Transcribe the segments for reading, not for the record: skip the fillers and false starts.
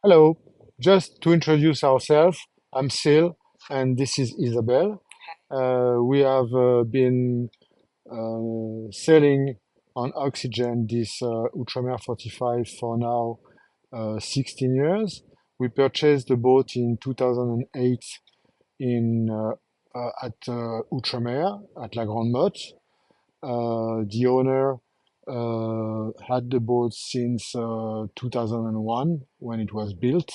Hello, just to introduce ourselves, I'm Sil and this is Isabel. We have been sailing on oxygen this Outremer 45 for now 16 years. We purchased the boat in 2008 at Outremer at La Grande Motte. The owner had the boat since 2001 when it was built.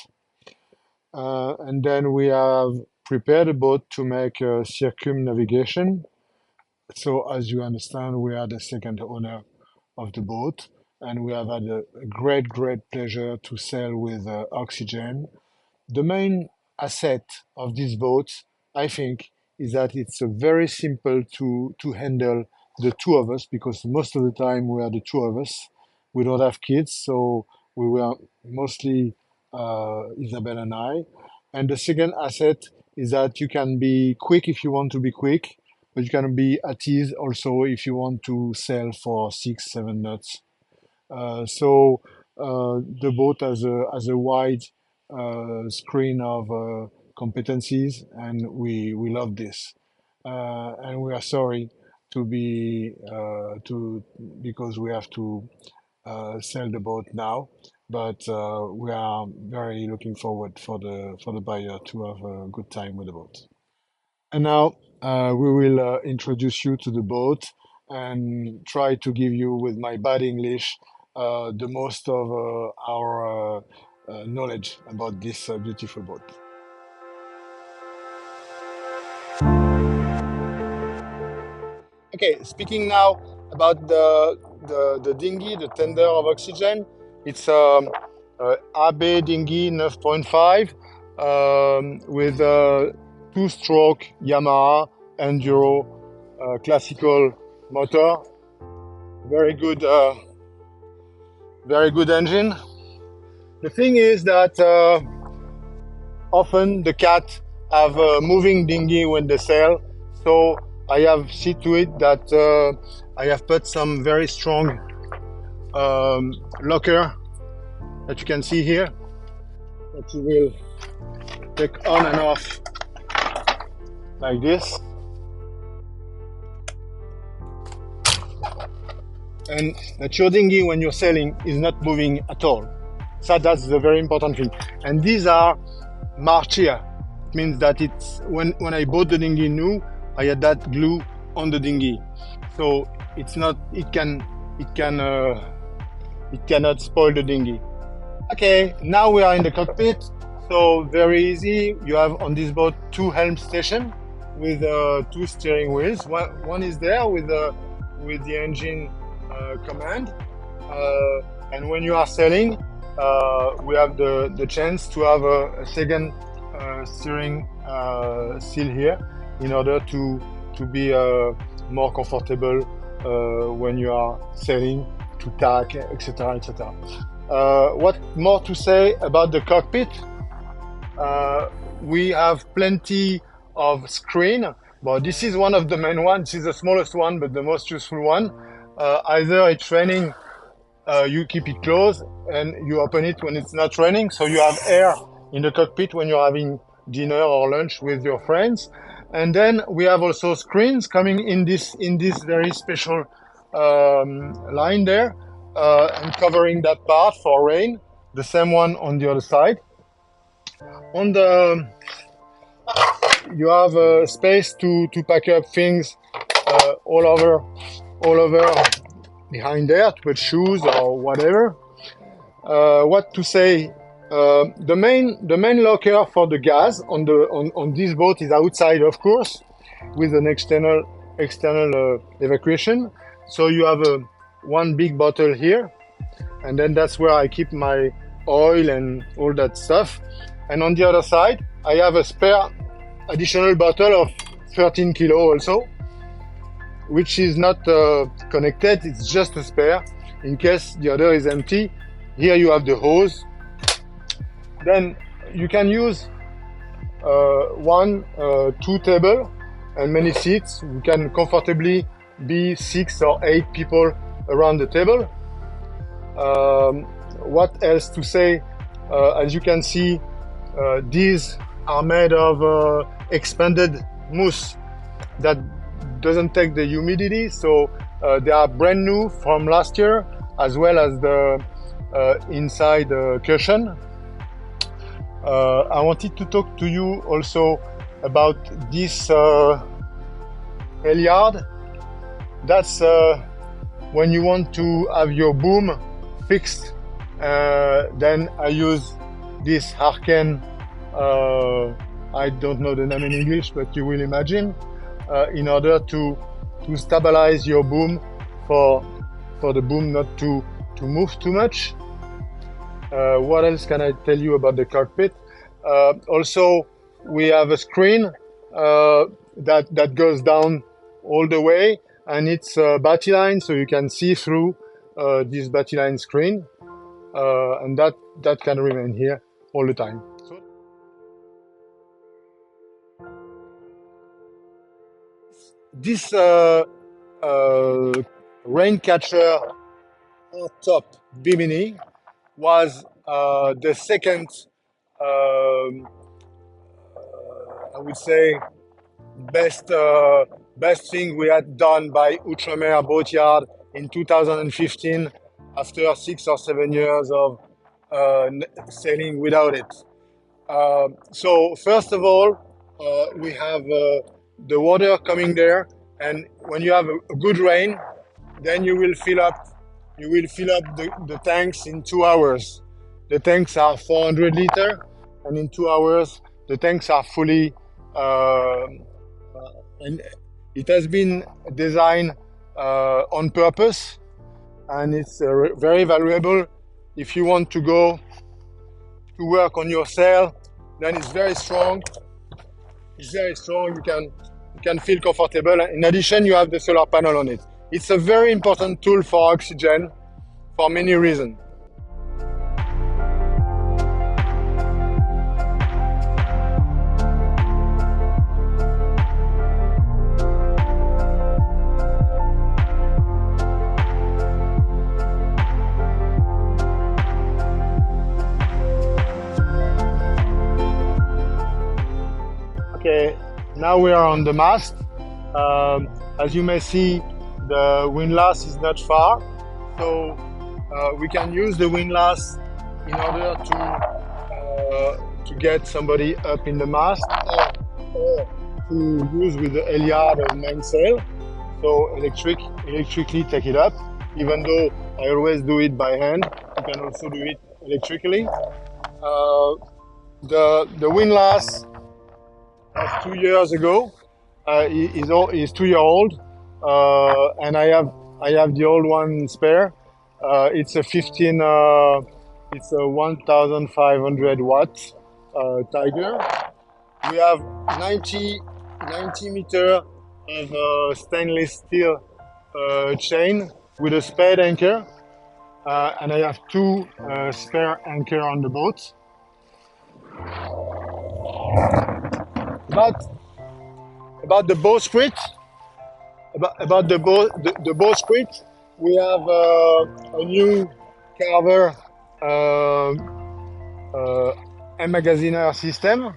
And then we have prepared a boat to make circumnavigation. So, as you understand, we are the second owner of the boat, and we have had a great pleasure to sail with oxygen. The main asset of this boat, I think, is that it's very simple to handle the two of us because most of the time we are the two of us. We don't have kids, so we were mostly Isabel and I. And the second asset is that you can be quick if you want to be quick, but you can be at ease also if you want to sail for 6, 7 knots. The boat has a wide screen of competencies, and we love this. And we are sorry to be to because we have to sell the boat now, but we are very looking forward for the buyer to have a good time with the boat. And now we will introduce you to the boat and try to give you, with my bad English, the most of our knowledge about this beautiful boat. Okay, speaking now about the dinghy, the tender of oxygen. It's AB dinghy 9.5 with a two-stroke Yamaha Enduro classical motor. Very good, very good engine. The thing is that often the cat have a moving dinghy when they sail, so I have seen to it that I have put some very strong locker that you can see here that you will take on and off like this. And that your dinghy when you're sailing is not moving at all. So that's the very important thing. And these are marchia. It means that it's when I bought the dinghy new, I had that glue on the dinghy. So it's not it cannot spoil the dinghy. Okay, now we are in the cockpit. So very easy. You have on this boat two helm station with two steering wheels. One is there with the engine command, and when you are sailing, we have the chance to have a second steering seal here in order to be more comfortable when you are sailing, to tack, etc., etc. What more to say about the cockpit? We have plenty of screen, but this is one of the main ones. This is the smallest one, but the most useful one. Either it's raining, you keep it closed and you open it when it's not raining, so you have air in the cockpit when you're having dinner or lunch with your friends. And then we have also screens coming in this very special line there, and covering that part for rain. The same one on the other side. On the You have space to pack up things all over behind there, to put shoes or whatever. What to say? The main locker for the gas on this boat is outside, of course, with an external evacuation. So you have one big bottle here, and then that's where I keep my oil and all that stuff. And on the other side, I have a spare additional bottle of 13 kilo also, which is not connected. It's just a spare in case the other is empty. Here you have the hose. Then you can use two table and many seats. You can comfortably be 6 or 8 people around the table. What else to say? As you can see, these are made of expanded mousse that doesn't take the humidity, so they are brand new from last year, as well as the inside cushion. I wanted to talk to you also about this halyard. That's when you want to have your boom fixed, then I use this Harken, I don't know the name in English, but you will imagine, in order to stabilize your boom for the boom not to move too much. What else can I tell you about the cockpit? Also, we have a screen that goes down all the way, and it's batty line, so you can see through this batty line screen, and that can remain here all the time. So this rain catcher top bimini was the second, I would say, best thing we had done by Outremer Boatyard in 2015, after 6 or 7 years of sailing without it. So first of all, we have the water coming there, and when you have a good rain, then you will fill up the tanks in 2 hours. The tanks are 400 liter, and in 2 hours the tanks are fully and it has been designed on purpose, and it's very valuable if you want to go to work on your sail. Then it's very strong. It's very strong. You can feel comfortable. In addition, you have the solar panel on it. It's a very important tool for oxygen for many reasons. Okay, now we are on the mast. As you may see, the windlass is not far, so we can use the windlass in order to get somebody up in the mast, or to use with the halyard or mainsail. So electrically take it up. Even though I always do it by hand, you can also do it electrically. The windlass, 2 years ago, is 2 year old, and I have the old one spare. It's a 1500 watt Tiger. We have 90 meter of stainless steel chain with a spade anchor, and I have 2 spare anchor on the boat. About the bowsprit, the bowsprit, we have a new Carver emmagasiner system,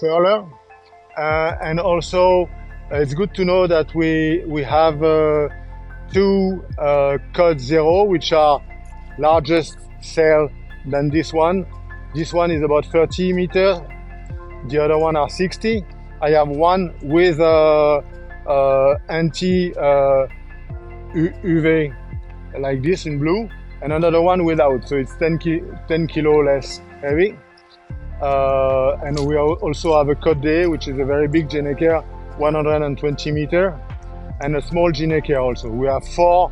furler, and also it's good to know that we have 2 Code Zero, which are largest sail than this one. This one is about 30 meters. The other one are 60. I have one with anti UV like this in blue, and another one without. So it's 10 kilo less heavy. And we also have a Code D, which is a very big gennaker, 120 meter, and a small gennaker also. We have four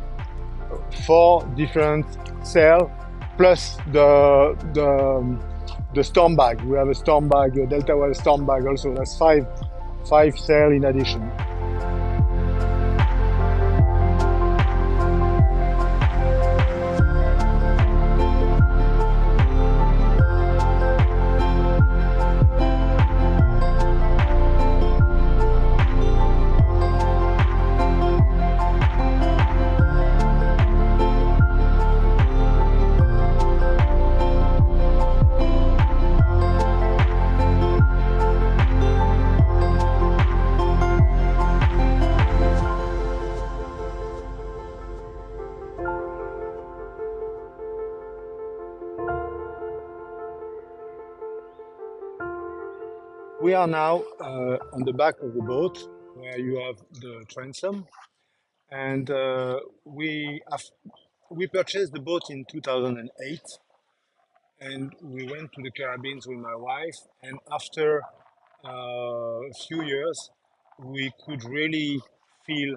different sail plus the storm bag. We have a storm bag, a Delta Well storm bag also. That's five sail in addition. We are now on the back of the boat where you have the transom, and we purchased the boat in 2008, and we went to the Caribbean with my wife. And after a few years, we could really feel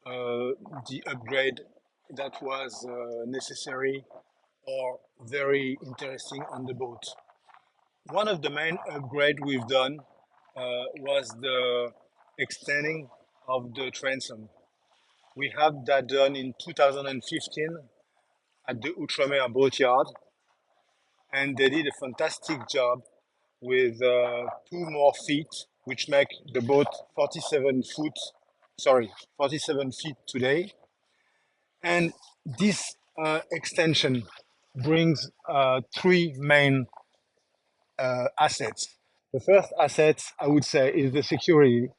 the upgrade that was necessary or very interesting on the boat. One of the main upgrade we've done was the extending of the transom. We had that done in 2015 at the Outremer boatyard, and they did a fantastic job with 2 more feet, which make the boat 47 feet today. And this extension brings three main assets. The first asset, I would say, is the security.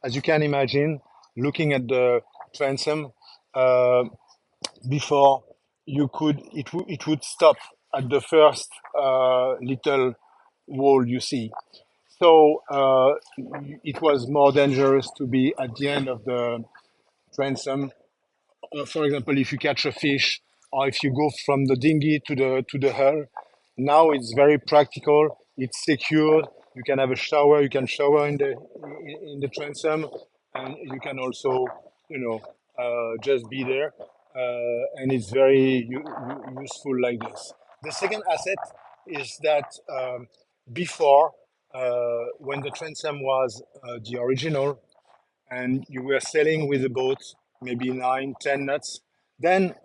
As you can imagine, looking at the transom, uh, before it would stop at the first little wall you see. So it was more dangerous to be at the end of the transom. For example, if you catch a fish or if you go from the dinghy to the hull, now it's very practical. It's secured. You can have a shower. You can shower in the transom, and you can also, just be there. And it's very useful like this. The second asset is that before, when the transom was the original, and you were sailing with a boat, maybe 9, 10 knots, then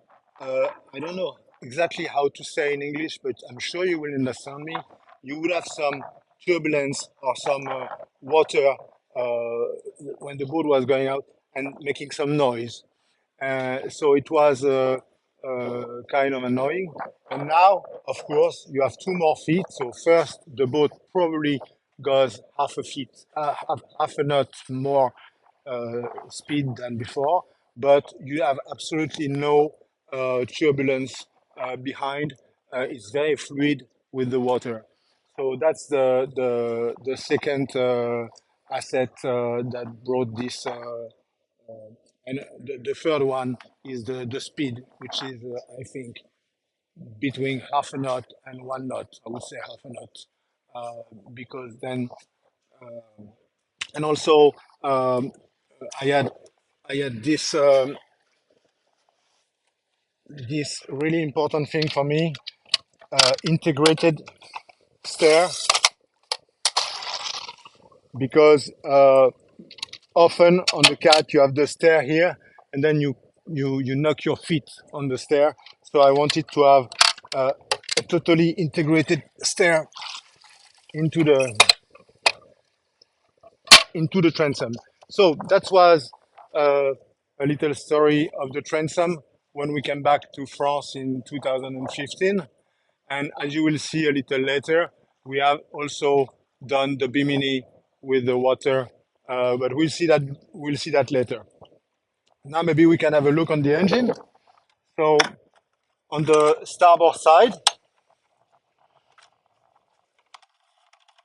I don't know exactly how to say in English, but I'm sure you will understand me. You would have some turbulence or some water when the boat was going out and making some noise. So it was kind of annoying. And now, of course, you have 2 more feet. So first, the boat probably goes half a knot more speed than before, but you have absolutely no turbulence behind. It's very fluid with the water. So that's the second asset that brought this. And the third one is the speed, which is, I think, between half a knot and 1 knot. I would say half a knot, because then, and also, um, I had I had this really important thing for me, integrated stair, because often on the cat you have the stair here, and then you knock your feet on the stair. So I wanted to have a totally integrated stair into the transom. So that was uh, a little story of the transom when we came back to France in 2015. And as you will see a little later, we have also done the bimini with the water, but we'll see that later. Now maybe we can have a look on the engine. So on the starboard side,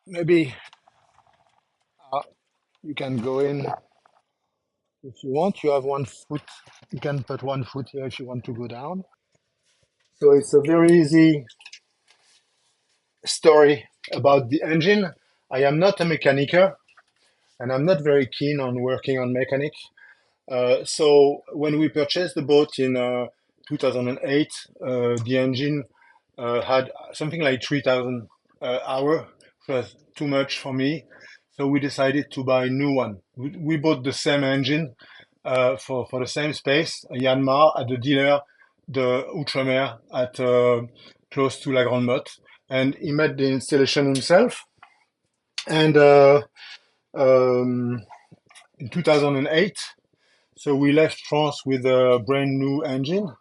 maybe you can go in if you want. You have 1 foot. You can put 1 foot here if you want to go down. So it's a very easy story about the engine. I am not a mechaniker, and I'm not very keen on working on mechanic. So when we purchased the boat in 2008, the engine had something like 3,000 hours, which was too much for me. So we decided to buy a new one. We bought the same engine for the same space, a Yanmar at the dealer, the Outremer at close to La Grande Motte, and he made the installation himself. And in 2008, so we left France with a brand new engine.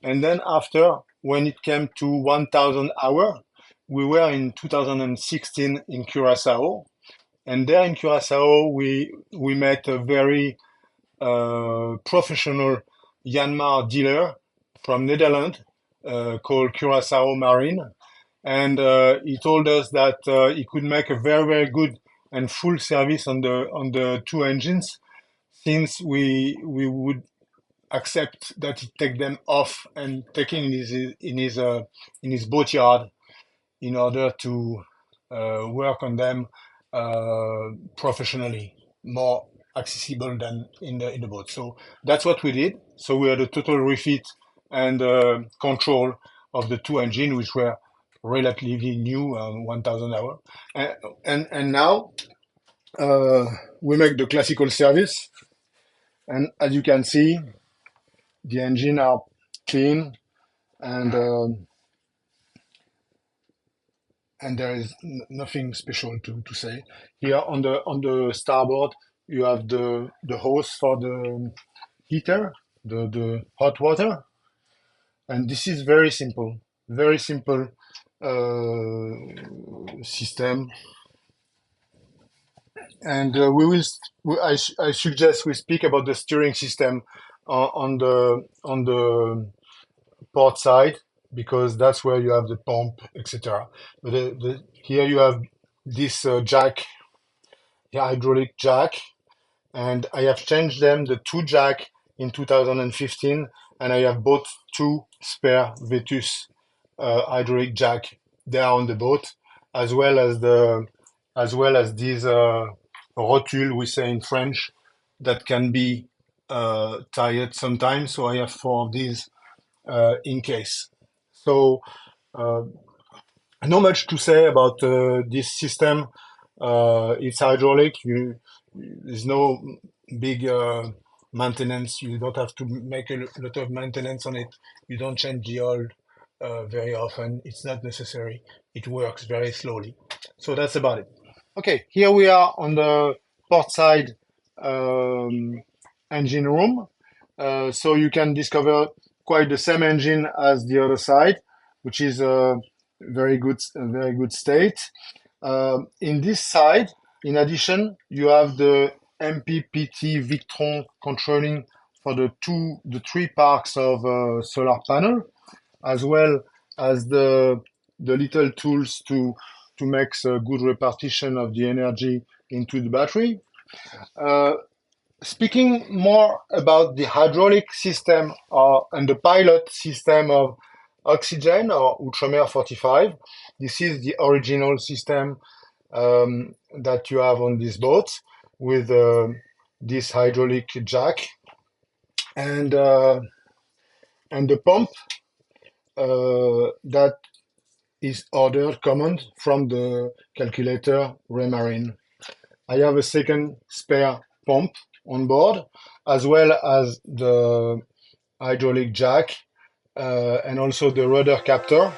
And then after, when it came to 1,000 hours, we were in 2016 in Curacao. And there in Curacao, we met a very professional Yanmar dealer from Netherlands called Curacao Marine. And he told us that he could make a very, very good and full service on the two engines, since we would accept that he take them off and taking in his boatyard in order to work on them professionally, more accessible than in the boat. So that's what we did. So we had a total refit and control of the two engines, which were relatively new, 1,000 hours. And now uh, we make the classical service, and as you can see, the engine are clean, and there is nothing special to say. Here on the starboard, you have the hose for the heater, the hot water, and this is very simple system. And I suggest we speak about the steering system on the port side, because that's where you have the pump, etc. But here you have this jack, the hydraulic jack, and I have changed them, the two jack, in 2015, and I have bought two spare Vetus hydraulic jack there on the boat, as well as these rotule, we say in French, that can be tired sometimes. So I have four of these in case. So uh, not much to say about this system. It's hydraulic. There's no big maintenance. You don't have to make a lot of maintenance on it. You don't change the oil very often. It's not necessary. It works very slowly. So that's about it. Okay, here we are on the port side um, engine room. So you can discover quite the same engine as the other side, which is a very good state. In this side, in addition, you have the MPPT Victron controlling for the three parks of solar panel, as well as the little tools to make a good repartition of the energy into the battery. Uh, Speaking more about the hydraulic system and the pilot system of Oxygen or Outremer 45, this is the original system that you have on this boat with this hydraulic jack and uh, and the pump that is ordered command from the calculator Remarine. I have a second spare pump on board, as well as the hydraulic jack and also the rudder captor.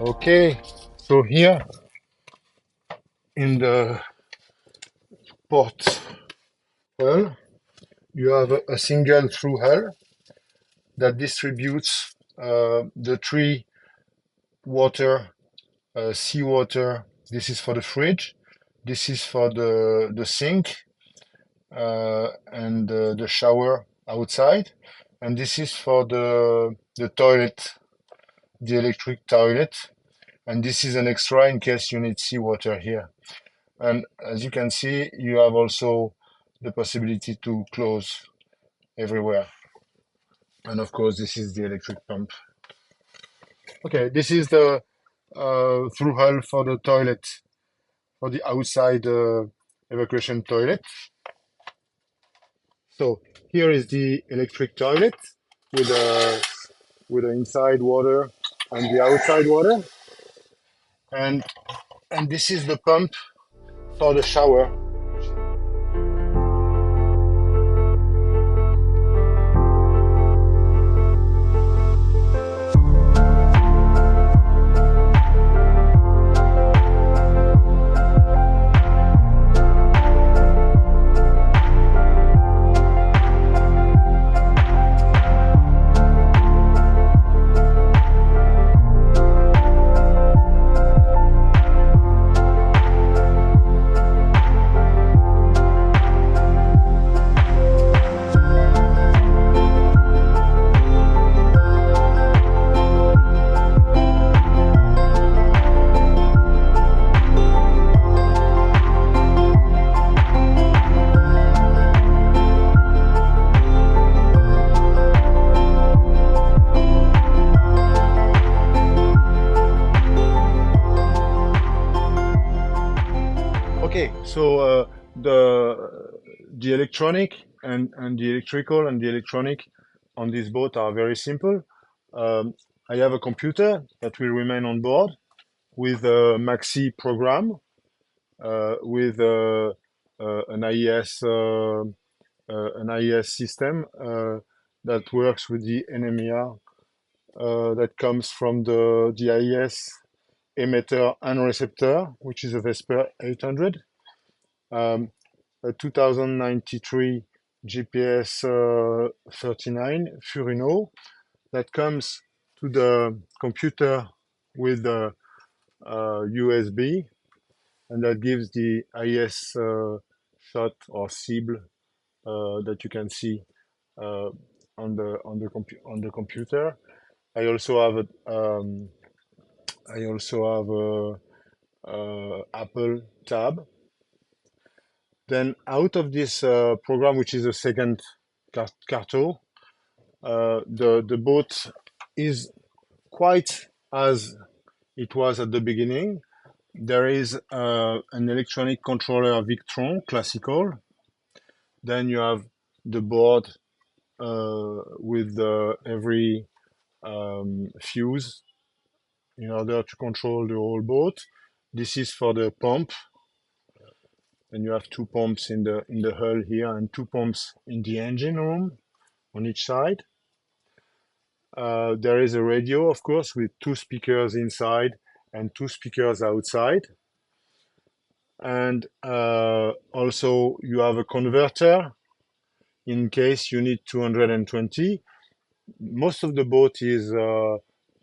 Okay, so here in the port hull, you have a single through hull that distributes the three water, seawater. This is for the fridge. This is for the sink and the shower outside. And this is for the toilet, the electric toilet. And this is an extra in case you need seawater here. And as you can see, you have also the possibility to close everywhere. And of course, this is the electric pump. Okay, this is the through hull for the toilet, for the outside evacuation toilet. So here is the electric toilet with the inside water and the outside water, and this is the pump for the shower. Okay, so the electronic and the electrical and the electronic on this boat are very simple. I have a computer that will remain on board with a Maxi program with an IES system that works with the NMER that comes from the IES emitter and receptor, which is a Vesper 800. A 2093 GPS 39 Furino that comes to the computer with a USB, and that gives the IS shot or cible that you can see on the computer. I also have a Apple tab. Then out of this program, which is a second carto, the boat is quite as it was at the beginning. There is an electronic controller Victron classical. Then you have the board with every fuse in order to control the whole boat. This is for the pump. And you have two pumps in the hull here and two pumps in the engine room on each side. There is a radio, of course, with two speakers inside and two speakers outside. And also you have a converter in case you need 220. Most of the boat is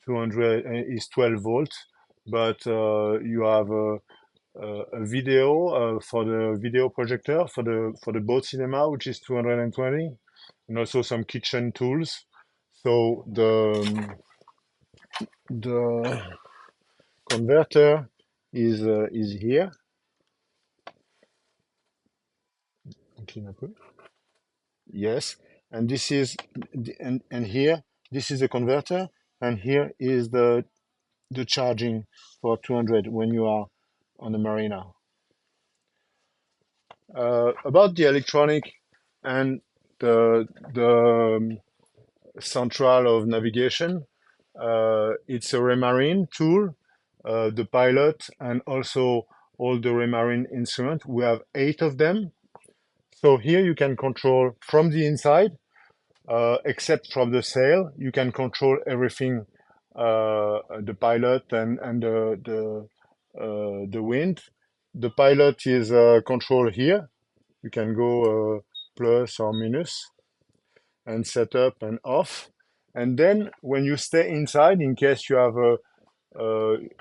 12 volts, but you have a video for the video projector for the boat cinema, which is 220, and also some kitchen tools. So the converter is here. Yes, and this is and here this is the converter, and here is the charging for 200 when you are on the marina. About the electronic and the central of navigation, it's a Remarine tool, the pilot, and also all the Remarine instruments. We have 8 of them. So here you can control from the inside, except from the sail. You can control everything the pilot and the wind. The pilot is controlled here. You can go plus or minus and set up and off. And then when you stay inside, in case you have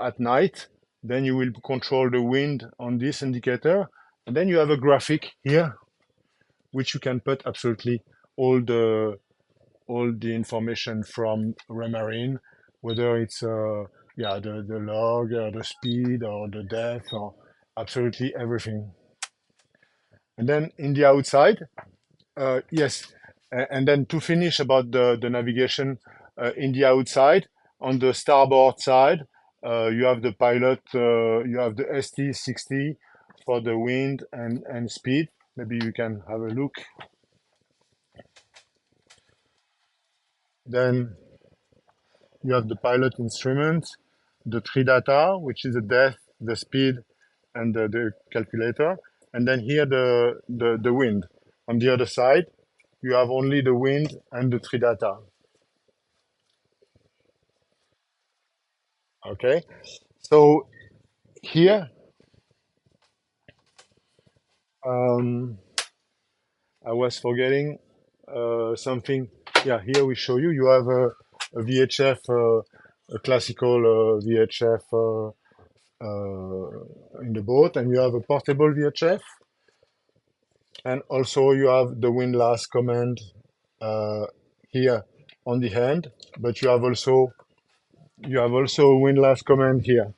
at night, then you will control the wind on this indicator. And then you have a graphic here, which you can put absolutely all the all the information from Remarine, whether it's the log, the speed, or the depth, or absolutely everything. And then in the outside, yes, and then to finish about the navigation in the outside, on the starboard side, you have the pilot, you have the ST60 for the wind and speed. Maybe you can have a look. Then you have the pilot instrument, the three data, which is the depth, the speed, and the calculator. And then here the wind. On the other side, you have only the wind and the three data. Okay. So here, um, I was forgetting something. Yeah, here we show you. You have a VHF, a classical VHF in the boat, and you have a portable VHF, and also you have the windlass command uh, here on the hand, but you have also a windlass command here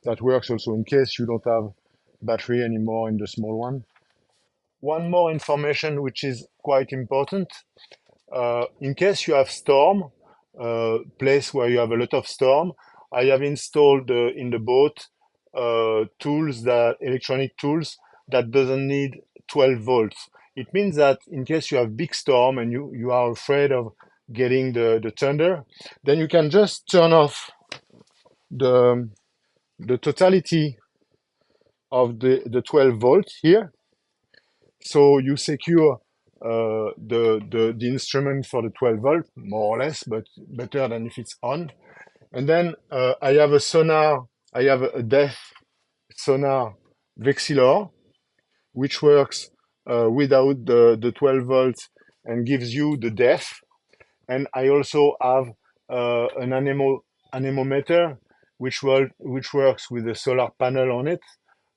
that works also in case you don't have battery anymore in the small one. One more information which is quite important. In case you have storm, place where you have a lot of storm, I have installed in the boat electronic tools that doesn't need 12 volts. It means that in case you have big storm and you are afraid of getting the thunder, then you can just turn off the, the totality of the 12 volts here. So you secure the instrument for the 12 volt, more or less, but better than if it's on. And then I have a sonar, I have a depth sonar vexillor, which works without the 12 volts and gives you the depth. And I also have an anemometer, which works with a solar panel on it,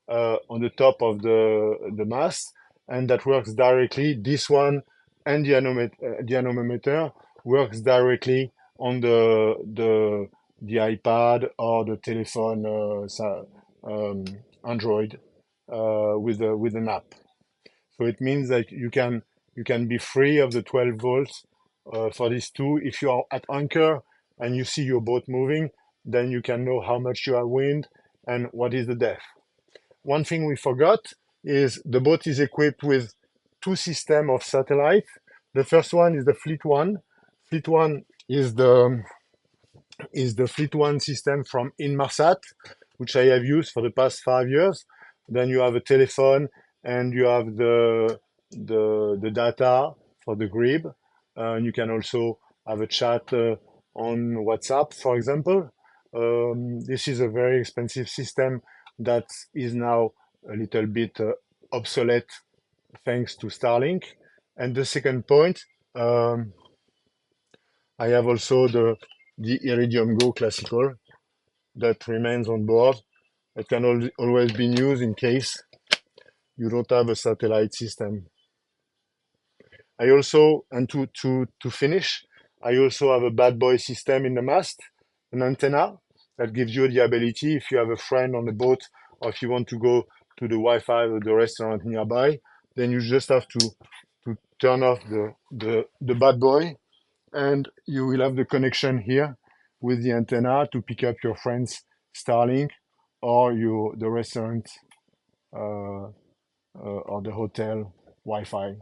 on the top of the mast, and that works directly. This one and the anemometer works directly on the iPad or the telephone Android with an app. So it means that you can be free of the 12 volts for these two. If you are at anchor and you see your boat moving, then you can know how much you have wind and what is the depth. One thing we forgot is the boat is equipped with two systems of satellite. The first one is the Fleet One. Fleet One is the Fleet One system from Inmarsat, which I have used for the past 5 years. Then you have a telephone and you have the data for the grid. And you can also have a chat on WhatsApp, for example. This is a very expensive system that is now a little bit obsolete thanks to Starlink. And the second point, I have also the Iridium Go Classical that remains on board. It can always be used in case you don't have a satellite system. I also, and to finish, I also have a bad boy system in the mast, an antenna that gives you the ability, if you have a friend on the boat or if you want to go to the Wi-Fi or the restaurant nearby, then you just have to turn off the bad boy and you will have the connection here with the antenna to pick up your friend's Starlink or the restaurant or the hotel Wi-Fi.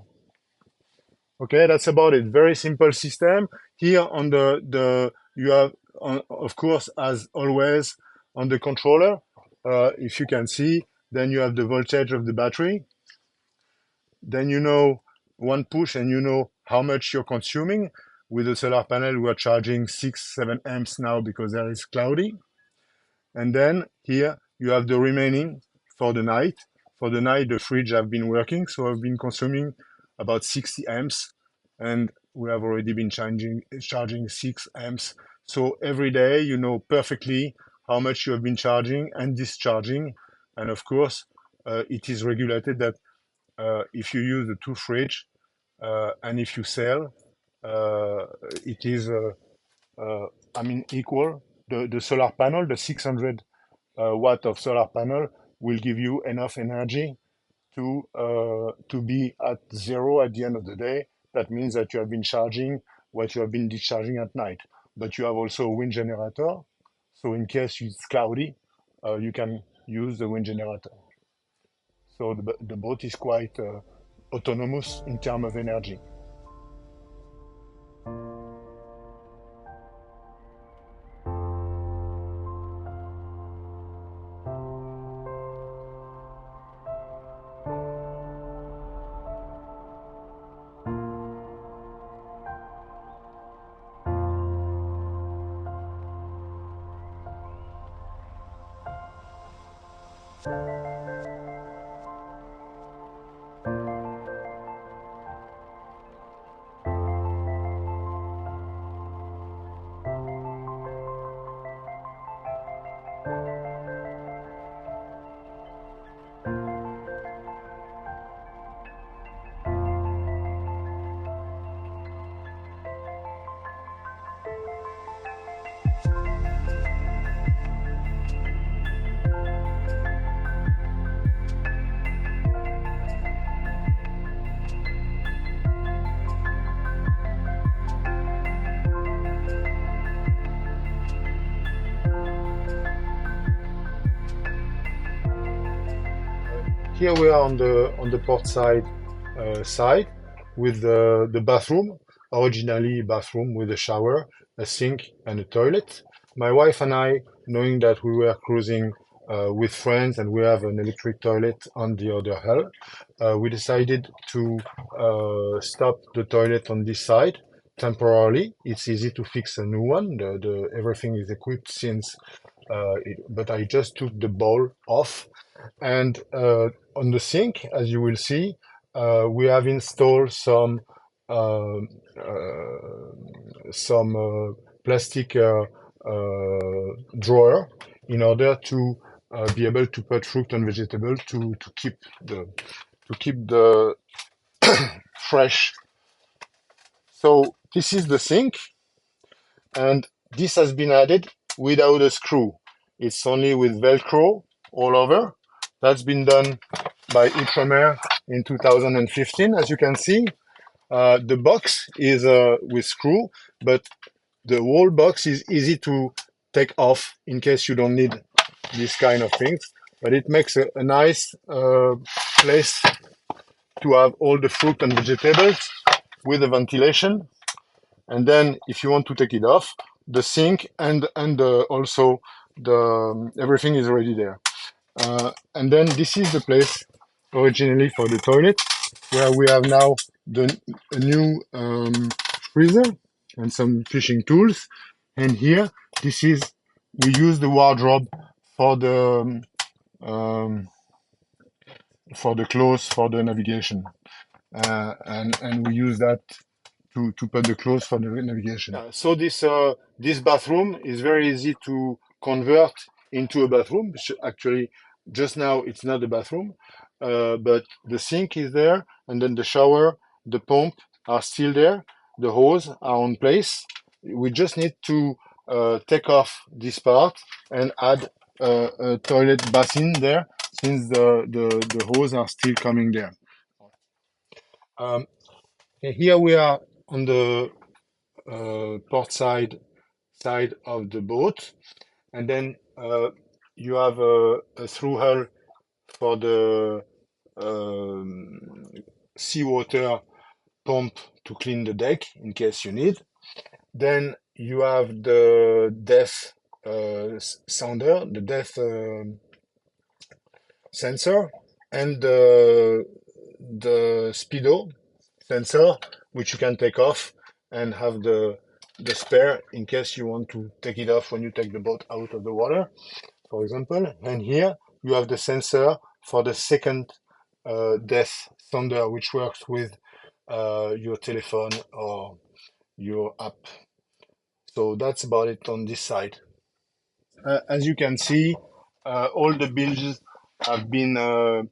Okay, that's about it. Very simple system. Here on the you have, of course, as always, on the controller, if you can see, then you have the voltage of the battery. Then you know one push and you know how much you're consuming. with the solar panel, we are charging 6-7 amps now because there is cloudy. And then here you have the remaining for the night. For the night, the fridge have been working, so I've been consuming about 60 amps, and we have already been charging 6 amps. So every day, you know perfectly how much you have been charging and discharging. And of course, it is regulated that if you use the two fridge and if you sell, uh, it is, I mean, equal. The solar panel, the 600 watt of solar panel will give you enough energy to be at zero at the end of the day. That means that you have been charging what you have been discharging at night. But you have also a wind generator. So in case it's cloudy, you can use the wind generator. So the boat is quite autonomous in terms of energy. Here we are on the port side with the bathroom, originally bathroom with a shower, a sink, and a toilet. My wife and I, knowing that we were cruising with friends and we have an electric toilet on the other hull, we decided to stop the toilet on this side temporarily. It's easy to fix a new one. Everything is equipped since, but I just took the bowl off and on the sink, as you will see, we have installed um, some plastic drawer in order to be able to put fruit and vegetable to keep the fresh. So this is the sink, and this has been added without a screw. It's only with Velcro all over. That's been done by Outremer in 2015. As you can see, the box is with screw, but the whole box is easy to take off in case you don't need this kind of things. But it makes a nice place to have all the fruit and vegetables with the ventilation. And then if you want to take it off, the sink and also everything is already there. And then this is the place originally for the toilet, where we have now a new freezer and some fishing tools. And here, this is we use the wardrobe for um, the clothes for the navigation, and we use that to put the clothes for the navigation. So this bathroom is very easy to convert into a bathroom. Actually, just now it's not a bathroom, but the sink is there, and then the shower, the pump are still there. The hose are on place. We just need to take off this part and add a toilet basin there, since the hose are still coming there. Um, Here we are on the port side of the boat, and then you have a through hull for the um, seawater pump to clean the deck in case you need. Then you have the depth sounder, the depth sensor, and the speedo sensor, which you can take off and have the spare in case you want to take it off when you take the boat out of the water, for example. And here you have the sensor for the second depth sonder, which works with your telephone or your app. So that's about it on this side. As you can see, all the bilges have been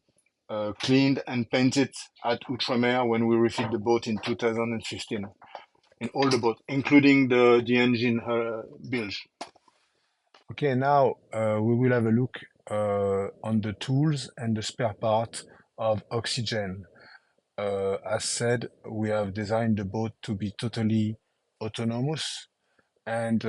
cleaned and painted at Outremer when we refit the boat in 2015. In all the boat, including the engine bilge. Okay, now we will have a look on the tools and the spare part of oxygen. As said, we have designed the boat to be totally autonomous, and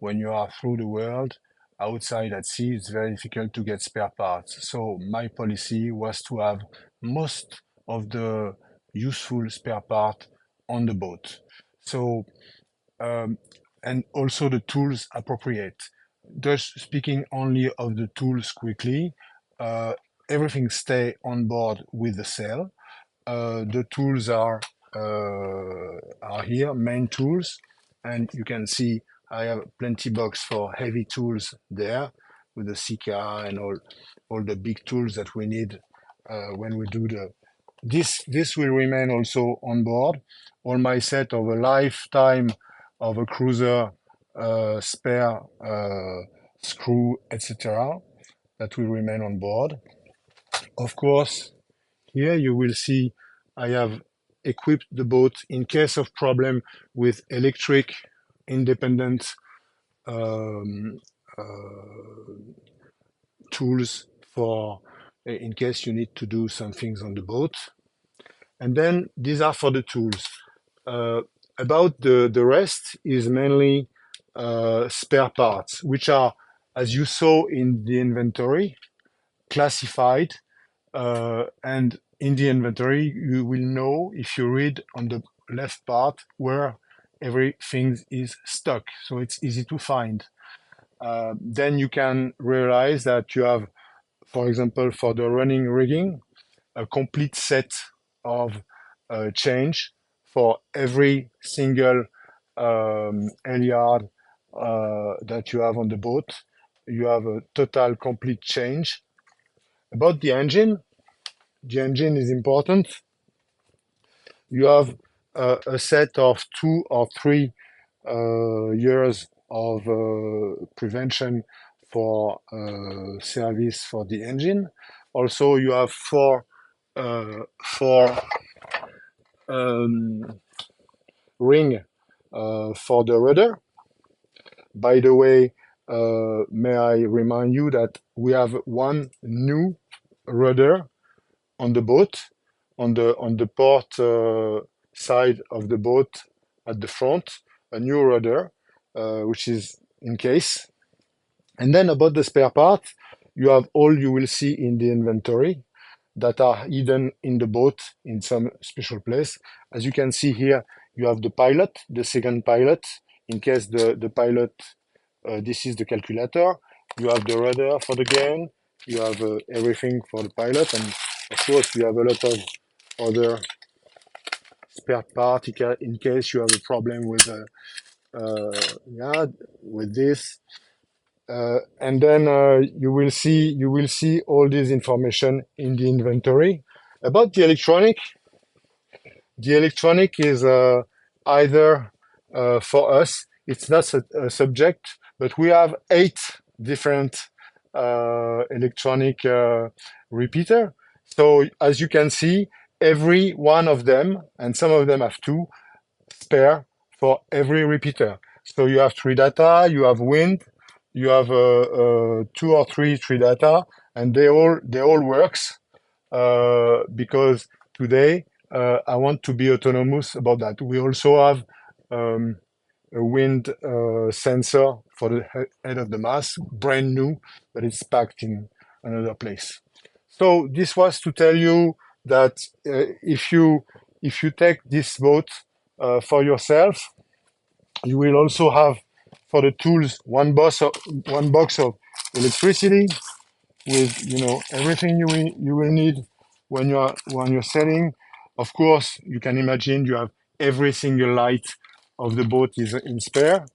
when you are through the world outside at sea, it's very difficult to get spare parts. So my policy was to have most of the useful spare part on the boat. So um, and also the tools appropriate. Just speaking only of the tools quickly, uh, everything stay on board with the sail. The tools are here, main tools, and you can see I have plenty box for heavy tools there with the Sika and all the big tools that we need when we do the this will remain also on board. All my set of a lifetime of a cruiser spare screw, etc. that will remain on board. Of course, here you will see I have equipped the boat in case of problem with electric independent um, tools for in case you need to do some things on the boat. And then these are for the tools. Uh, about the rest is mainly spare parts, which are, as you saw in the inventory, classified. And in the inventory, you will know if you read on the left part where everything is stuck. So it's easy to find. Then you can realize that you have, for example, for the running rigging, a complete set of change for every single halyard that you have on the boat. You have a total complete change. About the engine is important. You have a set of 2 or 3 years of prevention for service for the engine. Also, you have four um, ring for the rudder. By the way, may I remind you that we have one new rudder on the boat, on the port side of the boat at the front, a new rudder, which is in case. And then about the spare parts, you have all you will see in the inventory that are hidden in the boat in some special place. As you can see here, you have the pilot, the second pilot. In case the pilot, this is the calculator. You have the rudder for the gain. You have everything for the pilot. And of course, you have a lot of other spare part in case you have a problem with yeah, with this. And then you will see all this information in the inventory. About the electronic is either for us, it's not a subject, but we have 8 different electronic repeater. So as you can see, every one of them, and some of them have 2, spare for every repeater. So you have 3 data, you have wind, you have 2 or 3 data, and they all works because today I want to be autonomous about that. We also have um, a wind sensor for the head of the mast, brand new, but it's packed in another place. So this was to tell you that if you take this boat for yourself, you will also have for the tools one box of electricity with everything you will need when you're sailing. Of course, you can imagine you have every single light of the boat is in spare.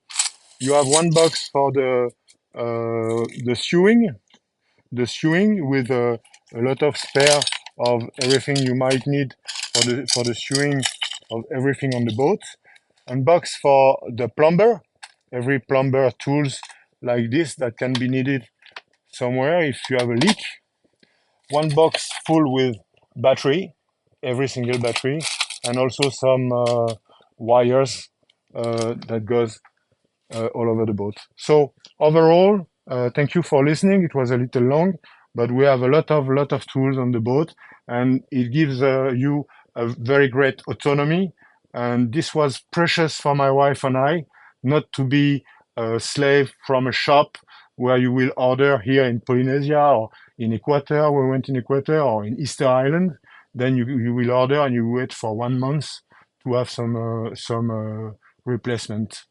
You have one box for the sewing with a lot of spare of everything you might need for the sewing of everything on the boat. And box for the plumber, every plumber tools like this that can be needed somewhere if you have a leak. One box full with battery, every single battery, and also some wires that goes all over the boat. So overall, thank you for listening. It was a little long, but we have a lot of tools on the boat, and it gives you a very great autonomy. And this was precious for my wife and I, not to be a slave from a shop where you will order here in Polynesia or in Equator. We went in Equator or in Easter Island. Then you will order and you wait for 1 month to have some replacement.